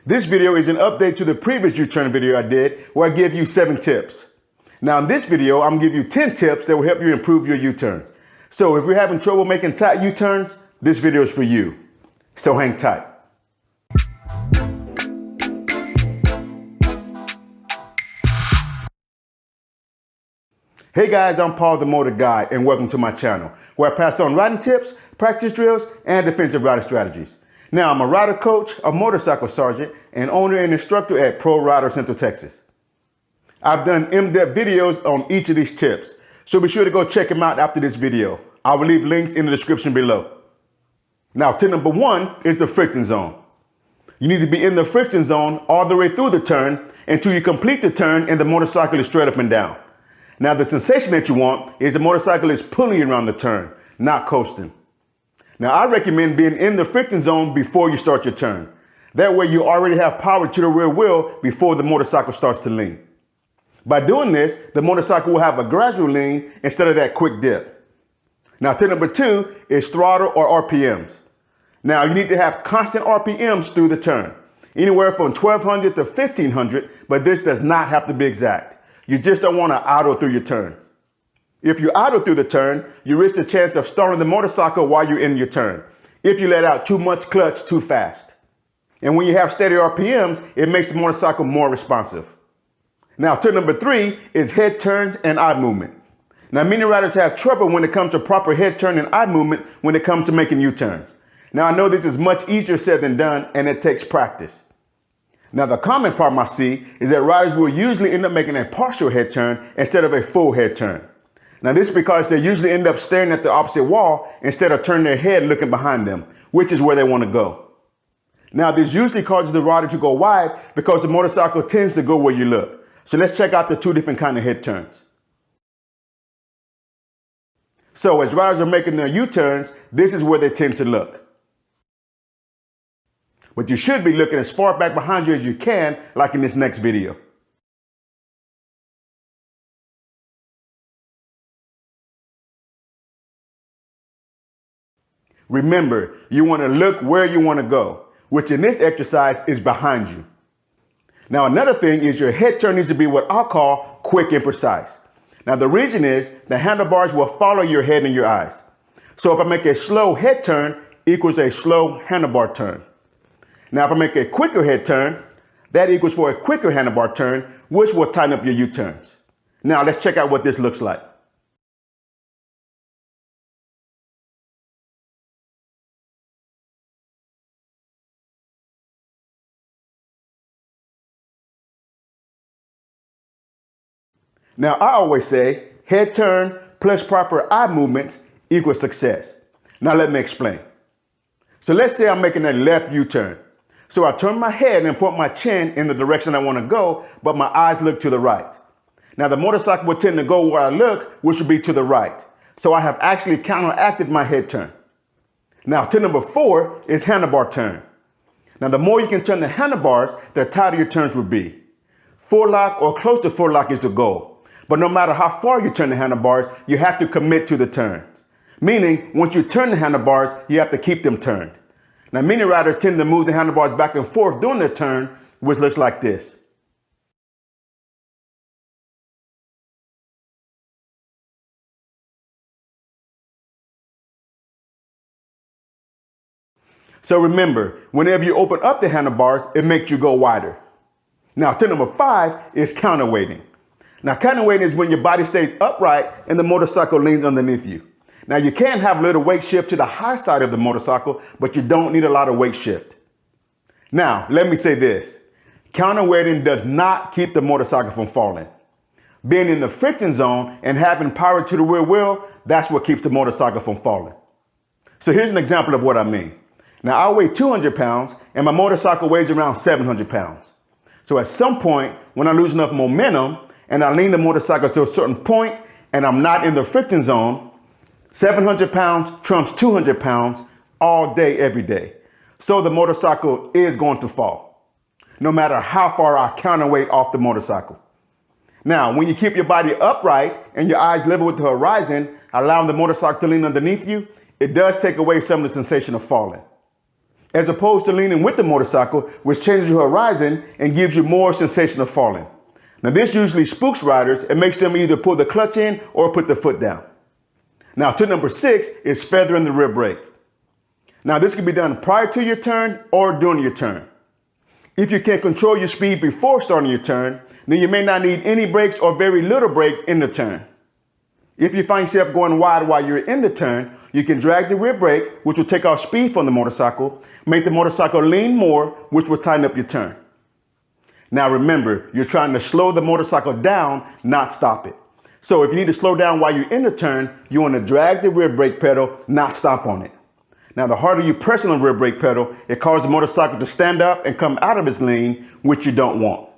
This video is an update to the previous U-turn video I did where I give you 7 tips. Now in this video, I'm gonna give you 10 tips that will help you improve your U-turns. So if you're having trouble making tight U-turns, this video is for you. So hang tight. Hey guys, I'm Paul the Motor Guy and welcome to my channel where I pass on riding tips, practice drills, and defensive riding strategies. Now I'm a rider coach, a motorcycle sergeant, and owner and instructor at Prorider, Central Texas. I've done in-depth videos on each of these tips, so be sure to go check them out after this video. I will leave links in the description below. Now tip number 1 is the friction zone. You need to be in the friction zone all the way through the turn until you complete the turn and the motorcycle is straight up and down. Now the sensation that you want is the motorcycle is pulling you around the turn, not coasting. Now I recommend being in the friction zone before you start your turn. That way you already have power to the rear wheel before the motorcycle starts to lean. By doing this, the motorcycle will have a gradual lean instead of that quick dip. Now tip number 2 is throttle or RPMs. Now you need to have constant RPMs through the turn, anywhere from 1200 to 1500, but this does not have to be exact. You just don't want to idle through your turn. If you idle through the turn, you risk the chance of stalling the motorcycle while you're in your turn, if you let out too much clutch too fast. And when you have steady RPMs, it makes the motorcycle more responsive. Now, tip number 3 is head turns and eye movement. Now, many riders have trouble when it comes to proper head turn and eye movement when it comes to making U-turns. Now, I know this is much easier said than done, and it takes practice. Now, the common problem I see is that riders will usually end up making a partial head turn instead of a full head turn. Now, this is because they usually end up staring at the opposite wall instead of turning their head looking behind them, which is where they want to go. Now, this usually causes the rider to go wide because the motorcycle tends to go where you look. So let's check out the 2 different kinds of head turns. So as riders are making their U-turns, this is where they tend to look. But you should be looking as far back behind you as you can, like in this next video. Remember, you want to look where you want to go, which in this exercise is behind you. Now, another thing is your head turn needs to be what I'll call quick and precise. Now, the reason is the handlebars will follow your head and your eyes. So if I make a slow head turn equals a slow handlebar turn. Now, if I make a quicker head turn, that equals for a quicker handlebar turn, which will tighten up your U-turns. Now, let's check out what this looks like. Now, I always say head turn plus proper eye movements equals success. Now, let me explain. So let's say I'm making a left U-turn. So I turn my head and point my chin in the direction I want to go, but my eyes look to the right. Now, the motorcycle will tend to go where I look, which would be to the right. So I have actually counteracted my head turn. Now, tip number 4 is handlebar turn. Now, the more you can turn the handlebars, the tighter your turns will be. Full lock or close to full lock is the goal. But no matter how far you turn the handlebars, you have to commit to the turns. Meaning, once you turn the handlebars, you have to keep them turned. Now, many riders tend to move the handlebars back and forth during their turn, which looks like this. So remember, whenever you open up the handlebars, it makes you go wider. Now, tip number 5 is counterweighting. Now, counterweighting is when your body stays upright and the motorcycle leans underneath you. Now, you can have a little weight shift to the high side of the motorcycle, but you don't need a lot of weight shift. Now, let me say this. Counterweighting does not keep the motorcycle from falling. Being in the friction zone and having power to the rear wheel, that's what keeps the motorcycle from falling. So here's an example of what I mean. Now, I weigh 200 pounds and my motorcycle weighs around 700 pounds. So at some point, when I lose enough momentum and I lean the motorcycle to a certain point and I'm not in the friction zone, 700 pounds trumps 200 pounds all day, every day. So the motorcycle is going to fall, no matter how far I counterweight off the motorcycle. Now, when you keep your body upright and your eyes level with the horizon, allowing the motorcycle to lean underneath you, it does take away some of the sensation of falling. as opposed to leaning with the motorcycle, which changes your horizon and gives you more sensation of falling. Now this usually spooks riders and makes them either pull the clutch in or put the foot down. Now tip number 6 is feathering the rear brake. Now this can be done prior to your turn or during your turn. If you can control your speed before starting your turn, then you may not need any brakes or very little brake in the turn. If you find yourself going wide while you're in the turn, you can drag the rear brake, which will take off speed from the motorcycle, make the motorcycle lean more, which will tighten up your turn. Now remember, you're trying to slow the motorcycle down, not stop it. So if you need to slow down while you're in the turn, you want to drag the rear brake pedal, not stomp on it. Now the harder you press on the rear brake pedal, it causes the motorcycle to stand up and come out of its lean, which you don't want.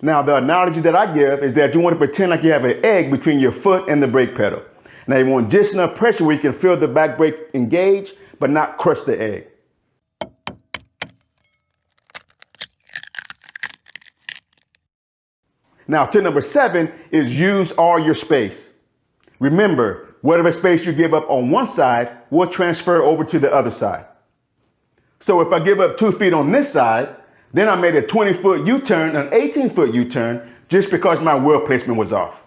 Now the analogy that I give is that you want to pretend like you have an egg between your foot and the brake pedal. Now you want just enough pressure where you can feel the back brake engage, but not crush the egg. Now tip number 7 is use all your space. Remember, whatever space you give up on one side will transfer over to the other side. So if I give up 2 feet on this side, then I made a 20-foot U-turn, an 18-foot U-turn, just because my wheel placement was off.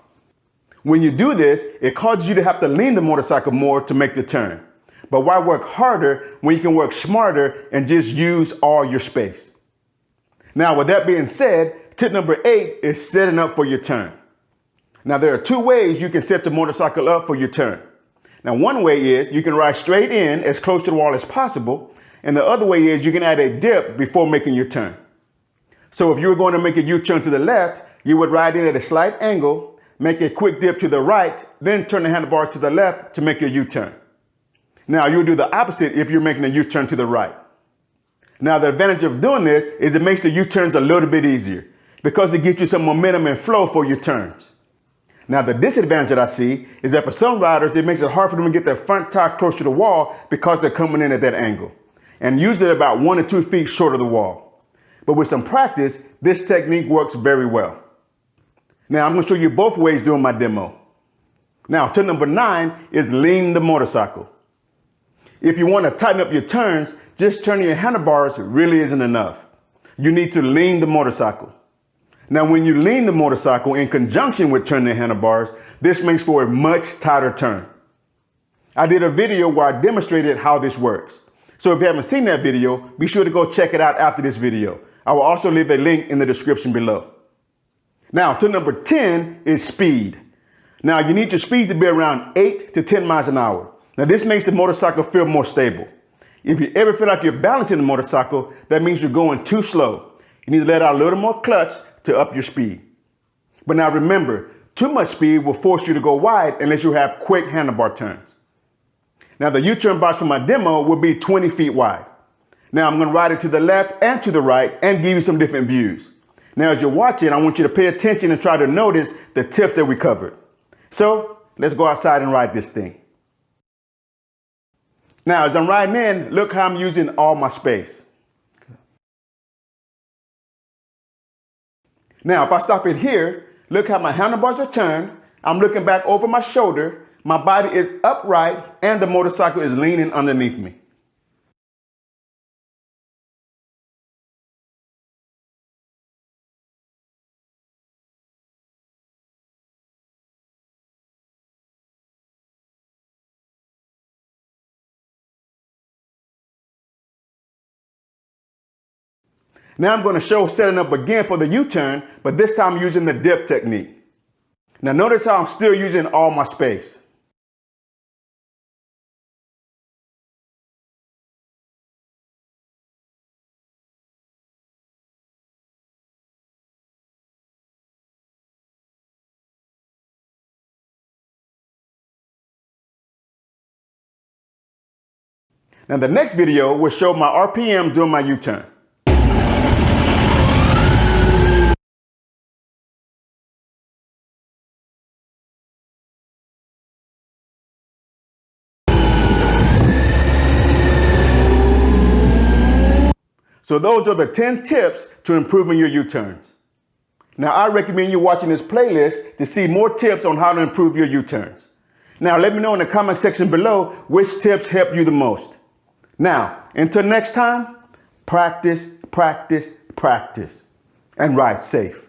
When you do this, it causes you to have to lean the motorcycle more to make the turn. But why work harder when you can work smarter and just use all your space? Now, with that being said, tip number 8 is setting up for your turn. Now, there are 2 ways you can set the motorcycle up for your turn. Now, one way is you can ride straight in as close to the wall as possible, and the other way is you can add a dip before making your turn. So if you were going to make a U-turn to the left, you would ride in at a slight angle, make a quick dip to the right, then turn the handlebars to the left to make your U-turn. Now, you'll do the opposite if you're making a U-turn to the right. Now, the advantage of doing this is it makes the U-turns a little bit easier because it gives you some momentum and flow for your turns. Now, the disadvantage that I see is that for some riders, it makes it hard for them to get their front tire close to the wall because they're coming in at that angle, and usually about 1 or 2 feet short of the wall. But with some practice, this technique works very well. Now, I'm going to show you both ways during my demo. Now, tip number 9 is lean the motorcycle. If you want to tighten up your turns, just turning your handlebars really isn't enough. You need to lean the motorcycle. Now, when you lean the motorcycle in conjunction with turning the handlebars, this makes for a much tighter turn. I did a video where I demonstrated how this works. So if you haven't seen that video, be sure to go check it out after this video. I will also leave a link in the description below. Now, tip number 10 is speed. Now, you need your speed to be around 8 to 10 miles an hour. Now, this makes the motorcycle feel more stable. If you ever feel like you're balancing the motorcycle, that means you're going too slow. You need to let out a little more clutch to up your speed. But now remember, too much speed will force you to go wide unless you have quick handlebar turns. Now the U-turn box for my demo will be 20 feet wide. Now I'm going to ride it to the left and to the right and give you some different views. Now as you're watching, I want you to pay attention and try to notice the tips that we covered. So let's go outside and ride this thing. Now as I'm riding in, look how I'm using all my space. Now, if I stop it here, look how my handlebars are turned. I'm looking back over my shoulder. My body is upright and the motorcycle is leaning underneath me. Now I'm going to show setting up again for the U-turn, but this time using the dip technique. Now notice how I'm still using all my space. Now the next video will show my RPM during my U-turn. So those are the 10 tips to improving your U-turns. Now I recommend you watching this playlist to see more tips on how to improve your U-turns. Now let me know in the comment section below which tips help you the most. Now, Until next time, practice, practice, practice, and ride safe.